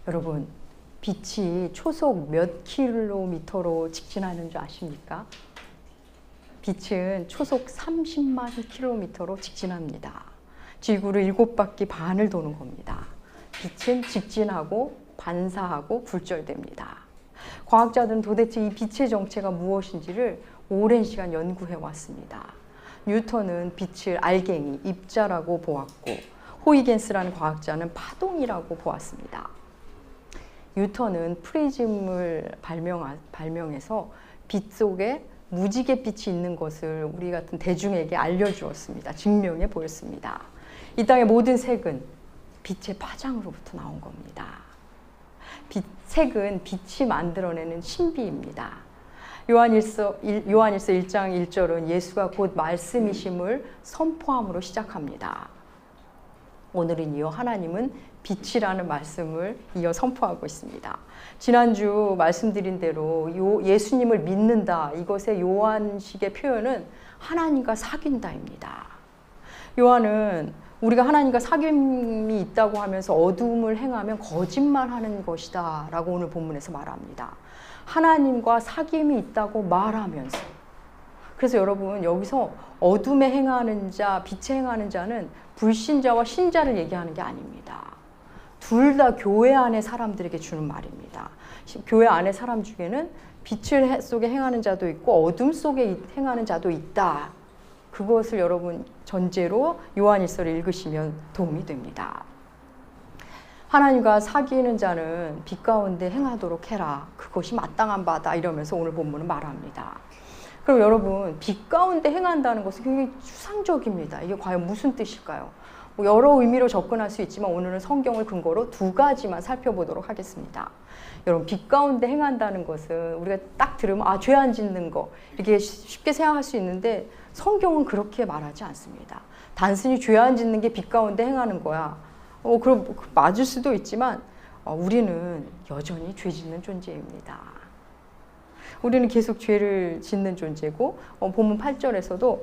여러분, 빛이 초속 몇 킬로미터로 직진하는 줄 아십니까? 빛은 초속 30만 킬로미터로 직진합니다. 지구를 7바퀴 반을 도는 겁니다. 빛은 직진하고 반사하고 굴절됩니다. 과학자들은 도대체 이 빛의 정체가 무엇인지를 오랜 시간 연구해 왔습니다. 뉴턴은 빛을 알갱이, 입자라고 보았고, 호이겐스라는 과학자는 파동이라고 보았습니다. 뉴턴은 프리즘을 발명해서 빛 속에 무지개 빛이 있는 것을 우리 같은 대중에게 알려주었습니다. 증명해 보였습니다. 이 땅의 모든 색은 빛의 파장으로부터 나온 겁니다. 색은 빛이 만들어내는 신비입니다. 요한일서 1장 1절은 예수가 곧 말씀이심을 선포함으로 시작합니다. 오늘은 이어 하나님은 빛이라는 말씀을 이어 선포하고 있습니다. 지난주 말씀드린 대로 예수님을 믿는다, 이것의 요한식의 표현은 하나님과 사귄다입니다. 요한은 우리가 하나님과 사귐이 있다고 하면서 어둠을 행하면 거짓말하는 것이다 라고 오늘 본문에서 말합니다. 하나님과 사귐이 있다고 말하면서. 그래서 여러분, 여기서 어둠에 행하는 자, 빛에 행하는 자는 불신자와 신자를 얘기하는 게 아닙니다. 둘 다 교회 안의 사람들에게 주는 말입니다. 교회 안의 사람 중에는 빛을 속에 행하는 자도 있고 어둠 속에 행하는 자도 있다. 그것을 여러분 전제로 요한일서를 읽으시면 도움이 됩니다. 하나님과 사귀는 자는 빛 가운데 행하도록 해라. 그것이 마땅한 바다. 이러면서 오늘 본문은 말합니다. 그럼 여러분, 빛 가운데 행한다는 것은 굉장히 추상적입니다. 이게 과연 무슨 뜻일까요? 여러 의미로 접근할 수 있지만 오늘은 성경을 근거로 2가지만 살펴보도록 하겠습니다. 여러분, 빛 가운데 행한다는 것은 우리가 딱 들으면 죄 안 짓는 거 이렇게 쉽게 생각할 수 있는데 성경은 그렇게 말하지 않습니다. 단순히 죄 안 짓는 게 빛 가운데 행하는 거야. 그럼 맞을 수도 있지만 우리는 여전히 죄 짓는 존재입니다. 우리는 계속 죄를 짓는 존재고 본문 8절에서도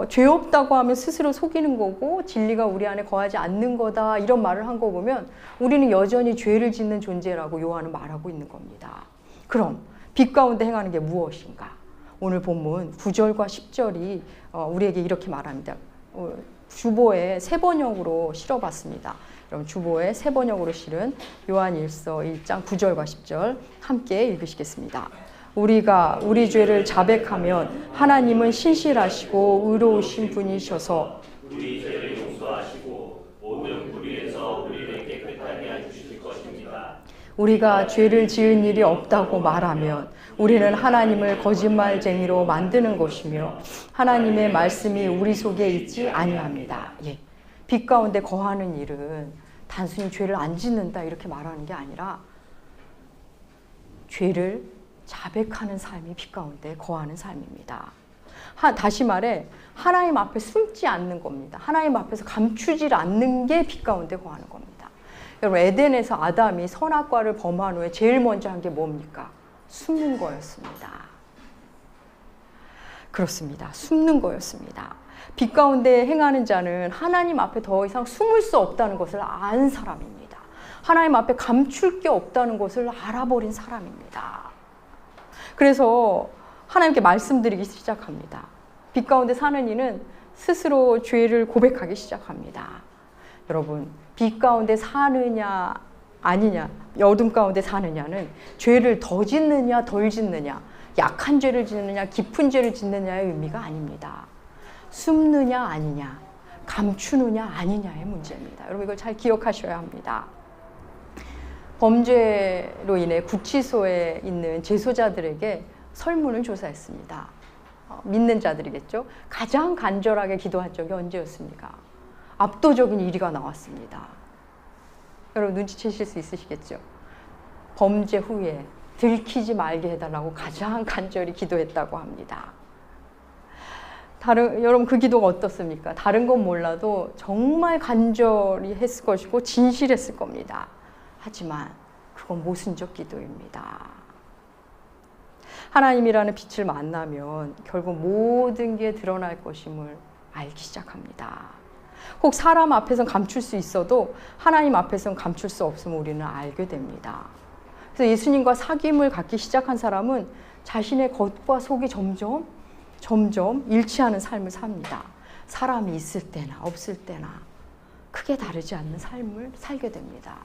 죄 없다고 하면 스스로 속이는 거고 진리가 우리 안에 거하지 않는 거다 이런 말을 한 거 보면 우리는 여전히 죄를 짓는 존재라고 요한은 말하고 있는 겁니다. 그럼 빛 가운데 행하는 게 무엇인가? 오늘 본문 9절과 10절이 우리에게 이렇게 말합니다. 주보에 세번역으로 실어봤습니다. 그럼 주보에 세번역으로 실은 요한일서 1장 9절과 10절 함께 읽으시겠습니다. 우리가 우리 죄를 자백하면 하나님은 신실하시고 의로우신 분이셔서 우리 죄를 용서하시고 모든 불의에서 우리를 깨끗하게 해주실 것입니다. 우리가 죄를 지은 일이 없다고 말하면 우리는 하나님을 거짓말쟁이로 만드는 것이며 하나님의 말씀이 우리 속에 있지 아니합니다. 빛 가운데 거하는 일은 단순히 죄를 안 짓는다 이렇게 말하는 게 아니라 죄를 자백하는 삶이 빛 가운데 거하는 삶입니다. 다시 말해 하나님 앞에 숨지 않는 겁니다. 하나님 앞에서 감추질 않는 게 빛 가운데 거하는 겁니다. 여러분, 에덴에서 아담이 선악과를 범한 후에 제일 먼저 한 게 뭡니까? 숨는 거였습니다. 그렇습니다. 숨는 거였습니다. 빛 가운데 행하는 자는 하나님 앞에 더 이상 숨을 수 없다는 것을 안 사람입니다. 하나님 앞에 감출 게 없다는 것을 알아버린 사람입니다. 그래서 하나님께 말씀드리기 시작합니다. 빛 가운데 사는 이는 스스로 죄를 고백하기 시작합니다. 여러분, 빛 가운데 사느냐 아니냐, 어둠 가운데 사느냐는 죄를 더 짓느냐 덜 짓느냐, 약한 죄를 짓느냐 깊은 죄를 짓느냐의 의미가 아닙니다. 숨느냐 아니냐, 감추느냐 아니냐의 문제입니다. 여러분, 이걸 잘 기억하셔야 합니다. 범죄로 인해 구치소에 있는 재소자들에게 설문을 조사했습니다. 믿는 자들이겠죠. 가장 간절하게 기도한 적이 언제였습니까? 압도적인 1위가 나왔습니다. 여러분, 눈치채실 수 있으시겠죠. 범죄 후에 들키지 말게 해달라고 가장 간절히 기도했다고 합니다. 여러분, 그 기도가 어떻습니까? 다른 건 몰라도 정말 간절히 했을 것이고 진실했을 겁니다. 하지만 그건 모순적 기도입니다. 하나님이라는 빛을 만나면 결국 모든 게 드러날 것임을 알기 시작합니다. 혹 사람 앞에서는 감출 수 있어도 하나님 앞에서는 감출 수 없음을 우리는 알게 됩니다. 그래서 예수님과 사귐을 갖기 시작한 사람은 자신의 겉과 속이 점점 일치하는 삶을 삽니다. 사람이 있을 때나 없을 때나 크게 다르지 않는 삶을 살게 됩니다.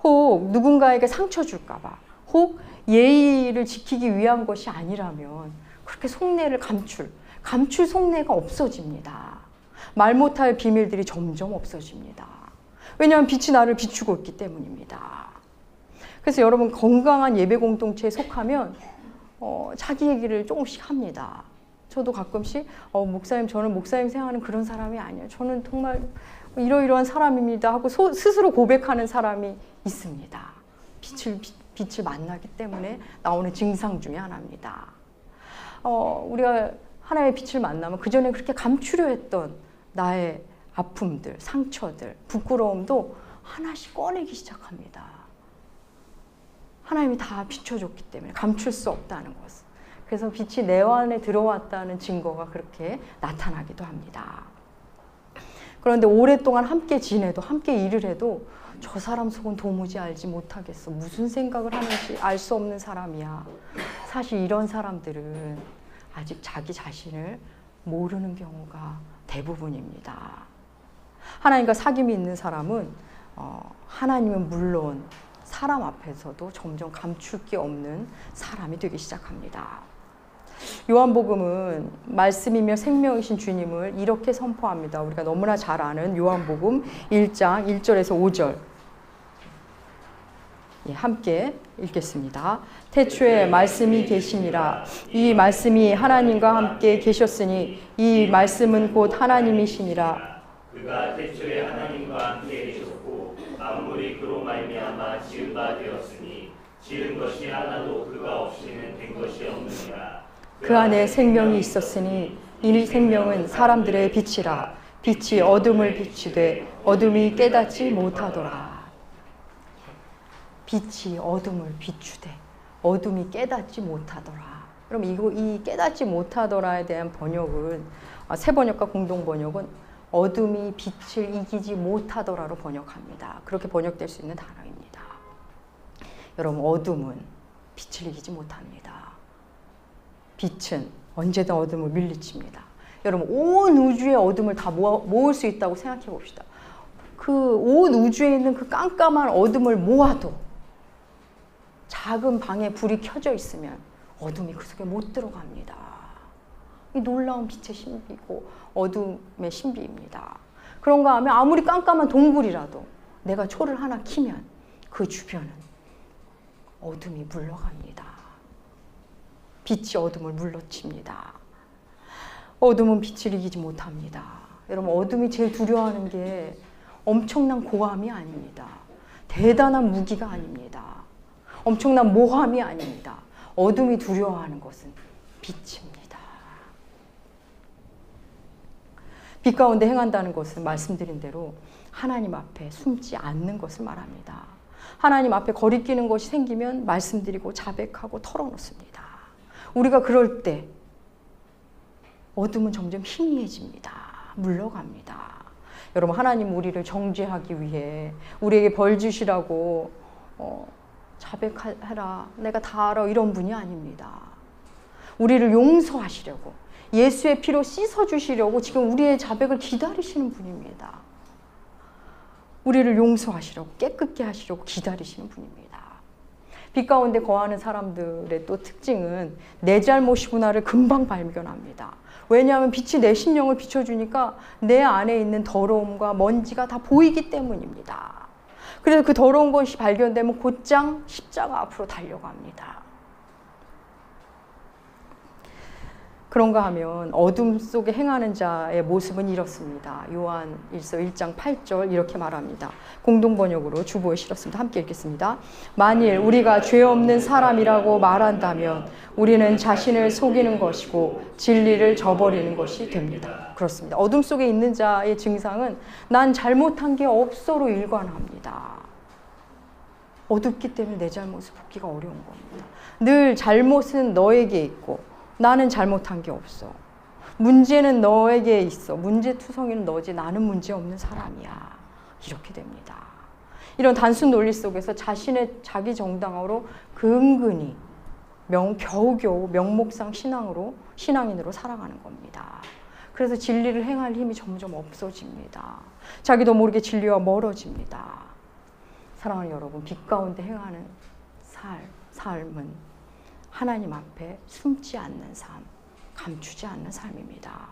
혹 누군가에게 상처 줄까 봐, 혹 예의를 지키기 위한 것이 아니라면 그렇게 속내를 감출 속내가 없어집니다. 말 못할 비밀들이 점점 없어집니다. 왜냐하면 빛이 나를 비추고 있기 때문입니다. 그래서 여러분 건강한 예배 공동체에 속하면 자기 얘기를 조금씩 합니다. 저도 가끔씩 목사님, 저는 목사님 생각하는 그런 사람이 아니에요. 저는 정말 이러이러한 사람입니다 하고 스스로 고백하는 사람이 있습니다. 빛을 만나기 때문에 나오는 증상 중에 하나입니다. 우리가 하나님의 빛을 만나면 그전에 그렇게 감추려 했던 나의 아픔들, 상처들, 부끄러움도 하나씩 꺼내기 시작합니다. 하나님이 다 비춰줬기 때문에 감출 수 없다는 것을. 그래서 빛이 내 안에 들어왔다는 증거가 그렇게 나타나기도 합니다. 그런데 오랫동안 함께 지내도 함께 일을 해도 저 사람 속은 도무지 알지 못하겠어. 무슨 생각을 하는지 알 수 없는 사람이야. 사실 이런 사람들은 아직 자기 자신을 모르는 경우가 대부분입니다. 하나님과 사귐이 있는 사람은 하나님은 물론 사람 앞에서도 점점 감출 게 없는 사람이 되기 시작합니다. 요한복음은 말씀이며 생명이신 주님을 이렇게 선포합니다. 우리가 너무나 잘 아는 요한복음 1장 1절에서 5절. 함께 읽겠습니다. 태초에 말씀이 계시니라. 이 말씀이 하나님과 함께 계셨으니 이 말씀은 곧 하나님이시니라. 그가 태초에 하나님과 함께 계셨고 만물이 그로 말미암아 지은 바 되었으니 지은 것이 하나도 그가 없이는 된 것이 없느니라. 그 안에 생명이 있었으니 이 생명은 사람들의 빛이라. 빛이 어둠을 비추되 어둠이 깨닫지 못하더라. 빛이 어둠을 비추되 어둠이 깨닫지 못하더라. 그럼 이 깨닫지 못하더라에 대한 번역은 새 번역과 공동 번역은 어둠이 빛을 이기지 못하더라로 번역합니다. 그렇게 번역될 수 있는 단어입니다. 여러분, 어둠은 빛을 이기지 못합니다. 빛은 언제든 어둠을 밀리칩니다. 여러분, 온 우주의 어둠을 다 모을 수 있다고 생각해 봅시다. 그 온 우주에 있는 그 깜깜한 어둠을 모아도 작은 방에 불이 켜져 있으면 어둠이 그 속에 못 들어갑니다. 이 놀라운 빛의 신비고 어둠의 신비입니다. 그런가 하면 아무리 깜깜한 동굴이라도 내가 초를 하나 켜면 그 주변은 어둠이 물러갑니다. 빛이 어둠을 물러칩니다. 어둠은 빛을 이기지 못합니다. 여러분, 어둠이 제일 두려워하는 게 엄청난 고함이 아닙니다. 대단한 무기가 아닙니다. 엄청난 모함이 아닙니다. 어둠이 두려워하는 것은 빛입니다. 빛 가운데 행한다는 것은 말씀드린 대로 하나님 앞에 숨지 않는 것을 말합니다. 하나님 앞에 거리끼는 것이 생기면 말씀드리고 자백하고 털어놓습니다. 우리가 그럴 때 어둠은 점점 희미해집니다. 물러갑니다. 여러분, 하나님 우리를 정죄하기 위해 우리에게 벌 주시라고 자백하라, 내가 다 알아, 이런 분이 아닙니다. 우리를 용서하시려고, 예수의 피로 씻어주시려고 지금 우리의 자백을 기다리시는 분입니다. 우리를 용서하시려고, 깨끗게 하시려고 기다리시는 분입니다. 빛 가운데 거하는 사람들의 또 특징은 내 잘못이구나를 금방 발견합니다. 왜냐하면 빛이 내 심령을 비춰주니까 내 안에 있는 더러움과 먼지가 다 보이기 때문입니다. 그래서 그 더러운 것이 발견되면 곧장 십자가 앞으로 달려갑니다. 그런가 하면 어둠 속에 행하는 자의 모습은 이렇습니다. 요한일서 1장 8절 이렇게 말합니다. 공동번역으로 주보에 실었습니다. 함께 읽겠습니다. 만일 우리가 죄 없는 사람이라고 말한다면 우리는 자신을 속이는 것이고 진리를 저버리는 것이 됩니다. 그렇습니다. 어둠 속에 있는 자의 증상은 난 잘못한 게 없어로 일관합니다. 어둡기 때문에 내 잘못을 붓기가 어려운 겁니다. 늘 잘못은 너에게 있고 나는 잘못한 게 없어. 문제는 너에게 있어. 문제투성이는 너지. 나는 문제 없는 사람이야. 이렇게 됩니다. 이런 단순 논리 속에서 자기 정당으로 근근히 겨우겨우 명목상 신앙인으로 살아가는 겁니다. 그래서 진리를 행할 힘이 점점 없어집니다. 자기도 모르게 진리와 멀어집니다. 사랑하는 여러분, 빛 가운데 행하는 삶은 하나님 앞에 숨지 않는 삶, 감추지 않는 삶입니다.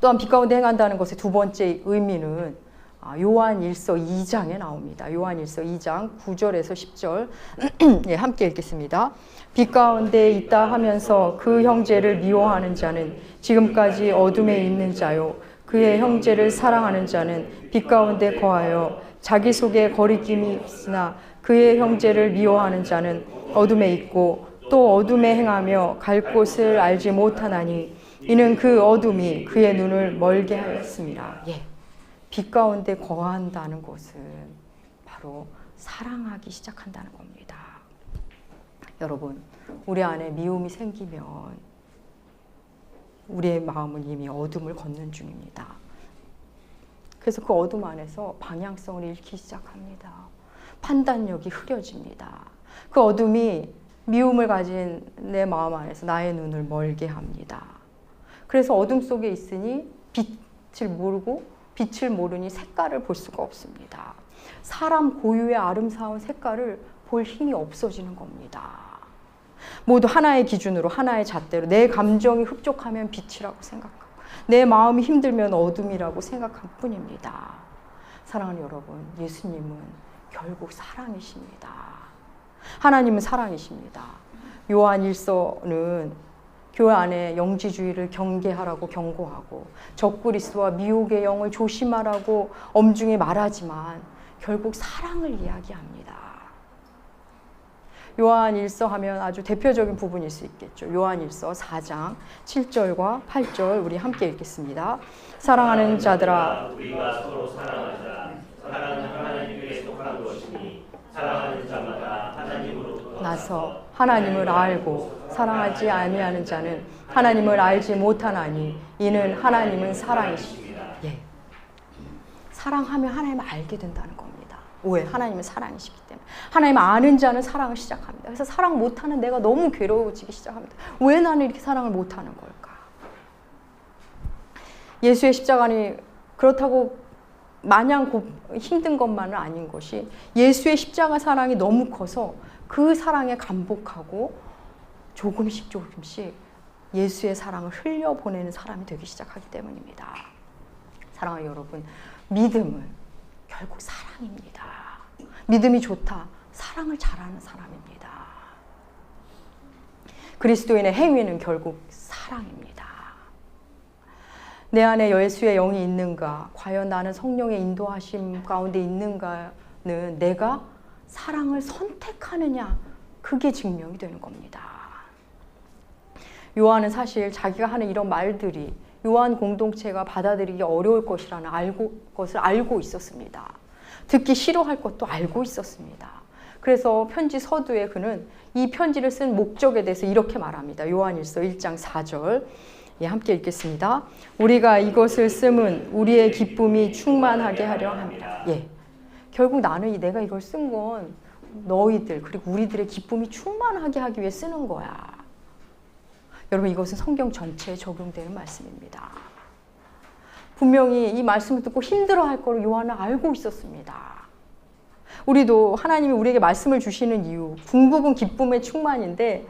또한 빛 가운데 행한다는 것의 두 번째 의미는 요한일서 2장에 나옵니다. 요한일서 2장 9절에서 10절 예, 함께 읽겠습니다. 빛 가운데 있다 하면서 그 형제를 미워하는 자는 지금까지 어둠에 있는 자요, 그의 형제를 사랑하는 자는 빛 가운데 거하여 자기 속에 거리낌이 있으나 그의 형제를 미워하는 자는 어둠에 있고 또 어둠에 행하며 갈 곳을 알지 못하나니 이는 그 어둠이 그의 눈을 멀게 하였습니다. 예. 빛 가운데 거한다는 것은 바로 사랑하기 시작한다는 겁니다. 여러분, 우리 안에 미움이 생기면 우리의 마음은 이미 어둠을 걷는 중입니다. 그래서 그 어둠 안에서 방향성을 잃기 시작합니다. 판단력이 흐려집니다. 그 어둠이 미움을 가진 내 마음 안에서 나의 눈을 멀게 합니다. 그래서 어둠 속에 있으니 빛을 모르니 색깔을 볼 수가 없습니다. 사람 고유의 아름다운 색깔을 볼 힘이 없어지는 겁니다. 모두 하나의 기준으로, 하나의 잣대로 내 감정이 흡족하면 빛이라고 생각하고 내 마음이 힘들면 어둠이라고 생각할 뿐입니다. 사랑하는 여러분, 예수님은 결국 사랑이십니다. 하나님은 사랑이십니다. 요한일서는 교회 안에 영지주의를 경계하라고 경고하고 적그리스도와 미혹의 영을 조심하라고 엄중히 말하지만 결국 사랑을 이야기합니다. 요한일서 하면 아주 대표적인 부분일 수 있겠죠. 요한일서 4장 7절과 8절 우리 함께 읽겠습니다. 사랑하는 자들아, 우리가 서로 사랑하자. 사랑은 하나님께 속한 것이니 사랑하는 자마다 하나님으로부터 나서 하나님을 알고 사랑하지 아니하는 자는 하나님을 알지 못하나니 이는 하나님은 사랑이십니다. 예. 사랑하면 하나님을 알게 된다는 겁니다. 왜? 하나님은 사랑이시기 때문에. 하나님을 아는 자는 사랑을 시작합니다. 그래서 사랑 못하는 내가 너무 괴로워지기 시작합니다. 왜 나는 이렇게 사랑을 못하는 걸까? 예수의 십자가니 그렇다고 마냥 힘든 것만은 아닌 것이 예수의 십자가 사랑이 너무 커서 그 사랑에 감복하고 조금씩 예수의 사랑을 흘려보내는 사람이 되기 시작하기 때문입니다. 사랑하는 여러분, 믿음은 결국 사랑입니다. 믿음이 좋다, 사랑을 잘하는 사람입니다. 그리스도인의 행위는 결국 사랑입니다. 내 안에 예수의 영이 있는가? 과연 나는 성령의 인도하심 가운데 있는가는 내가 사랑을 선택하느냐? 그게 증명이 되는 겁니다. 요한은 사실 자기가 하는 이런 말들이 요한 공동체가 받아들이기 어려울 것이라는 것을 알고 있었습니다. 듣기 싫어할 것도 알고 있었습니다. 그래서 편지 서두에 그는 이 편지를 쓴 목적에 대해서 이렇게 말합니다. 요한일서 1장 4절 예, 함께 읽겠습니다. 우리가 이것을 쓰면 우리의 기쁨이 충만하게 하려 합니다. 예, 결국 내가 이걸 쓴 건 너희들 그리고 우리들의 기쁨이 충만하게 하기 위해 쓰는 거야. 여러분, 이것은 성경 전체에 적용되는 말씀입니다. 분명히 이 말씀을 듣고 힘들어할 거를 요한은 알고 있었습니다. 우리도 하나님이 우리에게 말씀을 주시는 이유, 궁극은 기쁨의 충만인데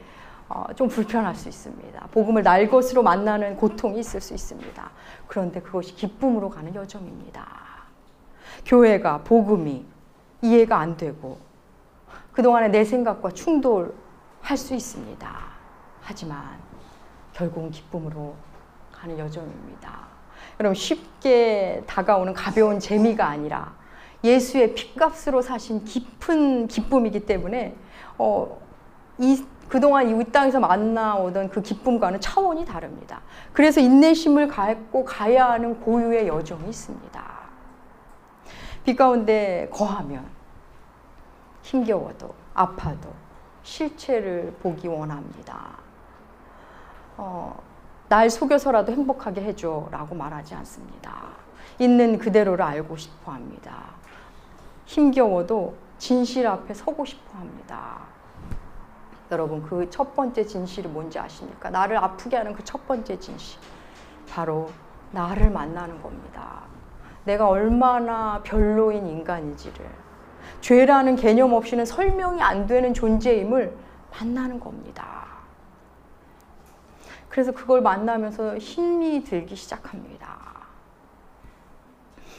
좀 불편할 수 있습니다. 복음을 날 것으로 만나는 고통이 있을 수 있습니다. 그런데 그것이 기쁨으로 가는 여정입니다. 교회가, 복음이 이해가 안 되고 그동안에 내 생각과 충돌할 수 있습니다. 하지만 결국은 기쁨으로 가는 여정입니다. 여러분, 쉽게 다가오는 가벼운 재미가 아니라 예수의 핏값으로 사신 깊은 기쁨이기 때문에 그동안 이 땅에서 만나오던 그 기쁨과는 차원이 다릅니다. 그래서 인내심을 갖고 가야 하는 고유의 여정이 있습니다. 빛 가운데 거하면 힘겨워도 아파도 실체를 보기 원합니다. 날 속여서라도 행복하게 해줘 라고 말하지 않습니다. 있는 그대로를 알고 싶어 합니다. 힘겨워도 진실 앞에 서고 싶어 합니다. 여러분, 그 첫 번째 진실이 뭔지 아십니까? 나를 아프게 하는 그 첫 번째 진실, 바로 나를 만나는 겁니다. 내가 얼마나 별로인 인간인지를, 죄라는 개념 없이는 설명이 안 되는 존재임을 만나는 겁니다. 그래서 그걸 만나면서 힘이 들기 시작합니다.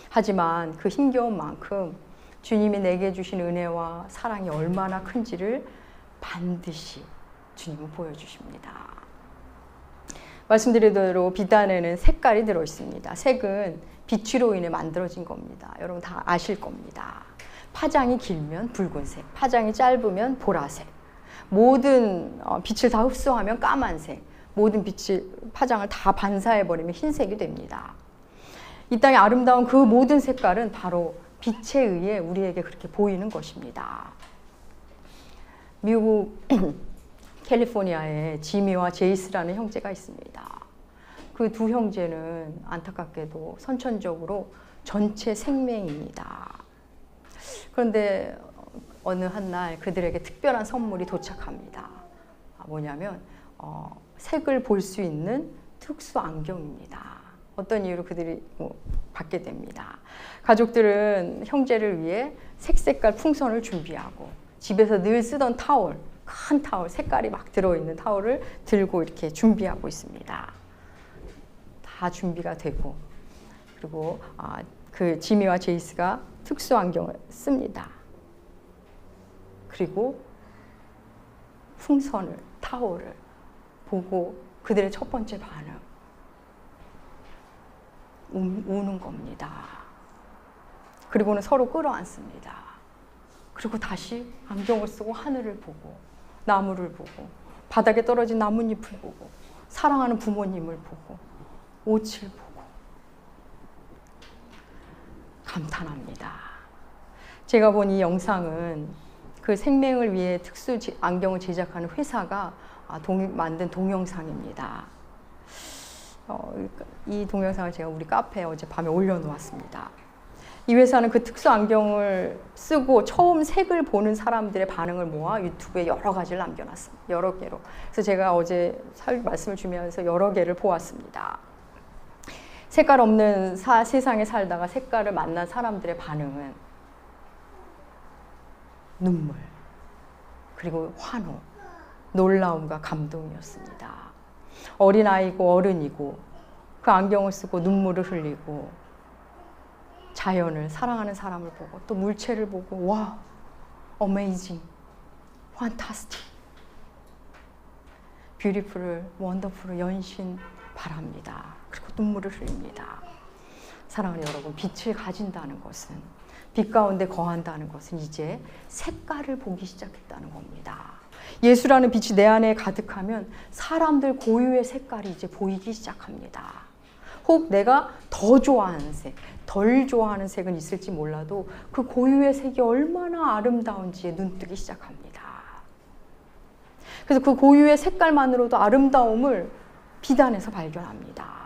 하지만 그 힘겨운 만큼 주님이 내게 주신 은혜와 사랑이 얼마나 큰지를 반드시 주님은 보여주십니다. 말씀드린 대로 비단에는 색깔이 들어있습니다. 색은 빛으로 인해 만들어진 겁니다. 여러분 다 아실 겁니다. 파장이 길면 붉은색, 파장이 짧으면 보라색, 모든 빛을 다 흡수하면 까만색, 모든 파장을 다 반사해버리면 흰색이 됩니다. 이 땅의 아름다운 그 모든 색깔은 바로 빛에 의해 우리에게 그렇게 보이는 것입니다. 미국 캘리포니아에 지미와 제이스라는 형제가 있습니다. 그 두 형제는 안타깝게도 선천적으로 전체 생명입니다. 그런데 어느 한날 그들에게 특별한 선물이 도착합니다. 뭐냐면 색을 볼 수 있는 특수 안경입니다. 어떤 이유로 그들이 받게 됩니다. 가족들은 형제를 위해 색색깔 풍선을 준비하고 집에서 늘 쓰던 타올, 큰 타올, 색깔이 막 들어있는 타올을 들고 이렇게 준비하고 있습니다. 다 준비가 되고, 그리고 그 지미와 제이스가 특수 안경을 씁니다. 그리고 풍선을, 타올을 보고 그들의 첫 번째 반응, 우는 겁니다. 그리고는 서로 끌어안습니다. 그리고 다시 안경을 쓰고 하늘을 보고, 나무를 보고, 바닥에 떨어진 나뭇잎을 보고, 사랑하는 부모님을 보고, 옷을 보고 감탄합니다. 제가 본 이 영상은 그 생명을 위해 특수 안경을 제작하는 회사가 만든 동영상입니다. 이 동영상을 제가 우리 카페에 어젯밤에 올려놓았습니다. 이 회사는 그 특수 안경을 쓰고 처음 색을 보는 사람들의 반응을 모아 유튜브에 여러 가지를 남겨놨습니다. 여러 개로. 그래서 제가 어제 말씀을 주면서 여러 개를 보았습니다. 색깔 없는 세상에 살다가 색깔을 만난 사람들의 반응은 눈물, 그리고 환호, 놀라움과 감동이었습니다. 어린아이고 어른이고 그 안경을 쓰고 눈물을 흘리고 자연을, 사랑하는 사람을 보고 또 물체를 보고 와, 어메이징, 판타스틱, 뷰티풀, 원더풀을 연신 바랍니다. 그리고 눈물을 흘립니다. 사랑하는 여러분, 빛을 가진다는 것은, 빛 가운데 거한다는 것은 이제 색깔을 보기 시작했다는 겁니다. 예수라는 빛이 내 안에 가득하면 사람들 고유의 색깔이 이제 보이기 시작합니다. 혹 내가 더 좋아하는 색, 덜 좋아하는 색은 있을지 몰라도 그 고유의 색이 얼마나 아름다운지에 눈뜨기 시작합니다. 그래서 그 고유의 색깔만으로도 아름다움을 빛 안에서 발견합니다.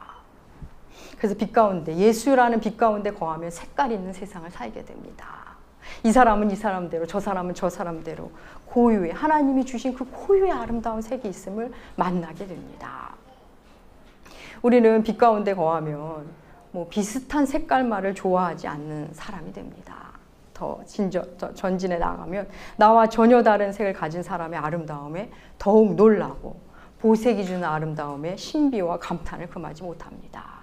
그래서 빛 가운데, 예수라는 빛 가운데 거하면 색깔 있는 세상을 살게 됩니다. 이 사람은 이 사람대로, 저 사람은 저 사람대로 고유의, 하나님이 주신 그 고유의 아름다운 색이 있음을 만나게 됩니다. 우리는 빛 가운데 거하면 비슷한 색깔만을 좋아하지 않는 사람이 됩니다. 더 전진해 나가면 나와 전혀 다른 색을 가진 사람의 아름다움에 더욱 놀라고 보색이 주는 아름다움에 신비와 감탄을 금하지 못합니다.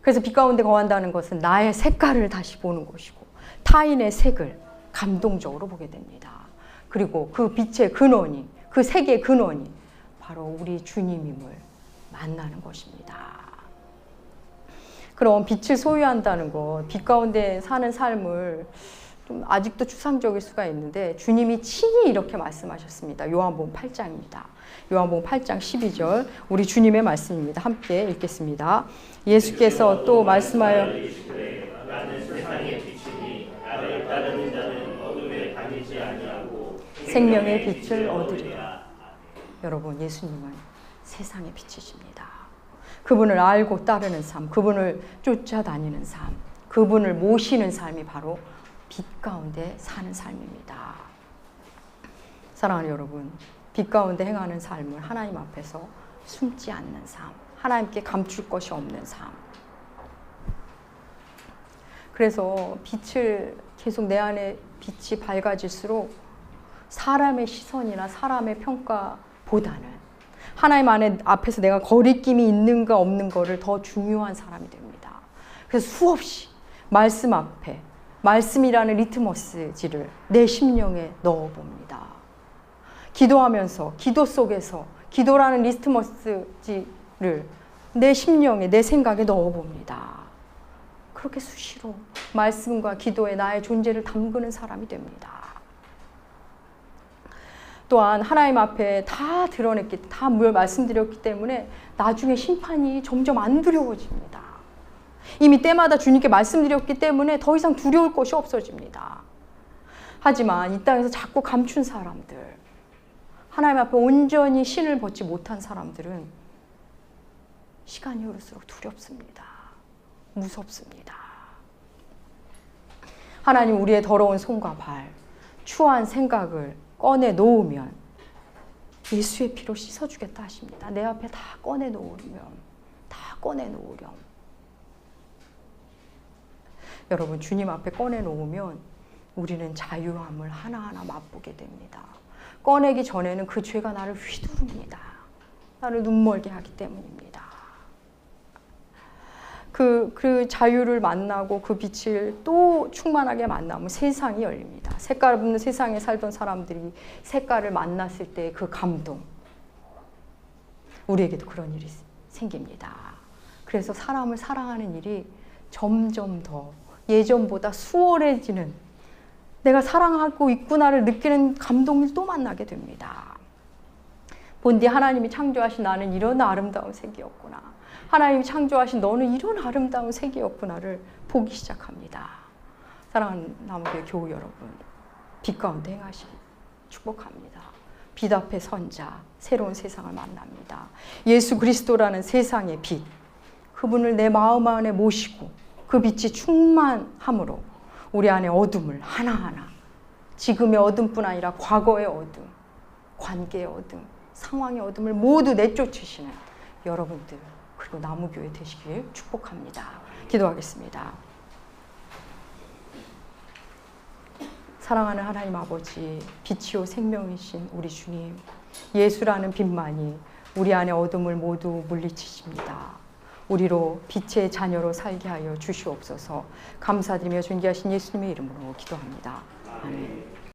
그래서 빛 가운데 거한다는 것은 나의 색깔을 다시 보는 것이고 타인의 색을 감동적으로 보게 됩니다. 그리고 그 빛의 근원이, 그 색의 근원이 바로 우리 주님임을 만나는 것입니다. 그럼 빛을 소유한다는 것, 빛 가운데 사는 삶을 좀 아직도 추상적일 수가 있는데 주님이 친히 이렇게 말씀하셨습니다. 요한복음 8장입니다. 요한복음 8장 12절 우리 주님의 말씀입니다. 함께 읽겠습니다. 예수께서 또 말씀하여 나는 세상의 빛이니 나를 따르는 자는 어둠에 다니지 아니하고 생명의 빛을 얻으리라. 여러분, 예수님은 세상의 빛이십니다. 그분을 알고 따르는 삶, 그분을 쫓아다니는 삶, 그분을 모시는 삶이 바로 빛 가운데 사는 삶입니다. 사랑하는 여러분, 빛 가운데 행하는 삶을 하나님 앞에서 숨지 않는 삶, 하나님께 감출 것이 없는 삶. 그래서 빛을 계속 내 안에 빛이 밝아질수록 사람의 시선이나 사람의 평가보다는 하나님 안에 앞에서 내가 거리낌이 있는가 없는 거를 더 중요한 사람이 됩니다. 그래서 수없이 말씀 앞에 말씀이라는 리트머스지를 내 심령에 넣어봅니다. 기도하면서 기도 속에서 기도라는 리트머스지를 내 심령에 내 생각에 넣어봅니다. 그렇게 수시로 말씀과 기도에 나의 존재를 담그는 사람이 됩니다. 또한 하나님 앞에 다 드러냈기, 다 말씀드렸기 때문에 나중에 심판이 점점 안 두려워집니다. 이미 때마다 주님께 말씀드렸기 때문에 더 이상 두려울 것이 없어집니다. 하지만 이 땅에서 자꾸 감춘 사람들, 하나님 앞에 온전히 신을 벗지 못한 사람들은 시간이 흐를수록 두렵습니다. 무섭습니다. 하나님 우리의 더러운 손과 발, 추한 생각을 꺼내 놓으면 예수의 피로 씻어주겠다 하십니다. 내 앞에 다 꺼내 놓으렴. 다 꺼내 놓으렴. 여러분, 주님 앞에 꺼내 놓으면 우리는 자유함을 하나하나 맛보게 됩니다. 꺼내기 전에는 그 죄가 나를 휘두릅니다. 나를 눈멀게 하기 때문입니다. 그 자유를 만나고 그 빛을 또 충만하게 만나면 세상이 열립니다. 색깔 없는 세상에 살던 사람들이 색깔을 만났을 때 그 감동, 우리에게도 그런 일이 생깁니다. 그래서 사람을 사랑하는 일이 점점 더 예전보다 수월해지는, 내가 사랑하고 있구나를 느끼는 감동을 또 만나게 됩니다. 본디 하나님이 창조하신 나는 이런 아름다운 색이었구나. 하나님이 창조하신 너는 이런 아름다운 색이었구나를 보기 시작합니다. 사랑하는 남교회 교우 여러분, 빛 가운데 행하시기 축복합니다. 빛 앞에 선 자, 새로운 세상을 만납니다. 예수 그리스도라는 세상의 빛, 그분을 내 마음 안에 모시고 그 빛이 충만함으로 우리 안에 어둠을 하나하나, 지금의 어둠뿐 아니라 과거의 어둠, 관계의 어둠, 상황의 어둠을 모두 내쫓으시는 여러분들, 그리고 나무교회 되시길 축복합니다. 기도하겠습니다. 사랑하는 하나님 아버지, 빛이요 생명이신 우리 주님, 예수라는 빛만이 우리 안에 어둠을 모두 물리치십니다. 우리로 빛의 자녀로 살게 하여 주시옵소서. 감사드리며 존귀하신 예수님의 이름으로 기도합니다. 아멘.